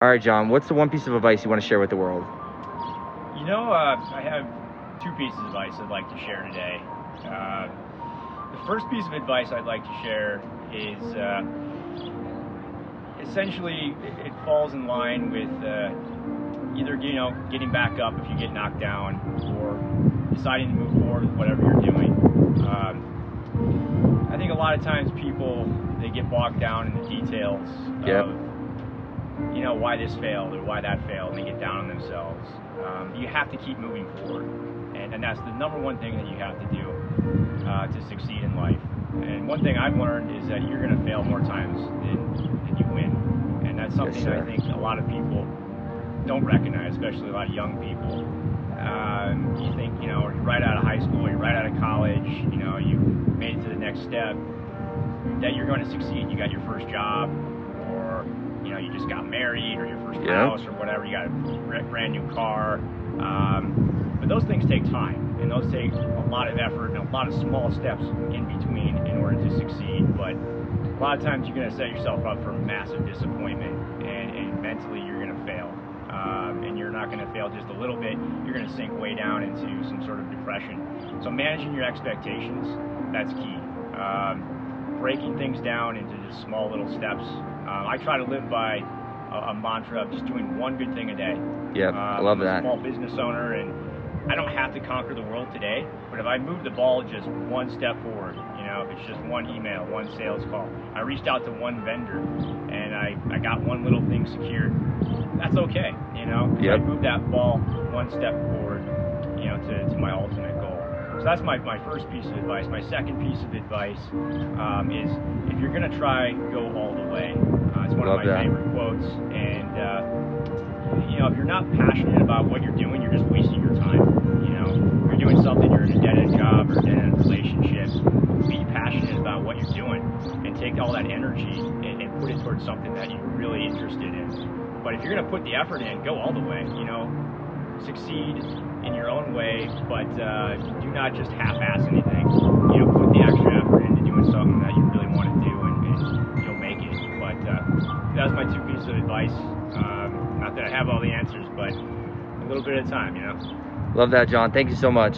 All right, John, what's the one piece of advice you want to share with the world? I have two pieces of advice I'd like to share today. The first piece of advice I'd like to share is essentially it falls in line with either getting back up if you get knocked down, or deciding to move forward with whatever you're doing. I think a lot of times people, they get bogged down in the details Yep. of why this failed or why that failed, and they get down on themselves. You have to keep moving forward, and that's the number one thing that you have to do to succeed in life. And one thing I've learned is that you're going to fail more times than you win, and that's something that I think a lot of people don't recognize, especially a lot of young people. You think, you're right out of high school, you're right out of college, you made it to the next step, that you're going to succeed. You got your first job, or you just got married, or your first house, or whatever. You got a brand new car. But those things take time, and those take a lot of effort and a lot of small steps in between in order to succeed. But a lot of times you're going to set yourself up for massive disappointment, and mentally you're going to fail. And you're not going to fail just a little bit. You're going to sink way down into some sort of depression. So managing your expectations, that's key. Breaking things down into just small little steps. I try to live by a mantra of just doing one good thing a day. Yeah, I love that. I'm a small business owner, and I don't have to conquer the world today, but if I move the ball just one step forward, if it's just one email, one sales call, I reached out to one vendor, and I got one little thing secured, that's okay, I moved that ball one step forward, to my ultimate goal. So that's my first piece of advice. My second piece of advice is, if you're going to try, go all the way. It's one of my favorite quotes, and if you're not passionate about what you're doing, you're just wasting your time. If you're doing something, you're in a dead-end job or a dead-end relationship, be passionate about what you're doing and take all that energy and put it towards something that you're really interested in. But if you're going to put the effort in, go all the way. Succeed in your own way, but do not just half-ass anything. Put the extra effort into doing something that you really want to do, and you'll make it. But that's my two pieces of advice. Not that I have all the answers, but a little bit at a time, Love that, John. Thank you so much.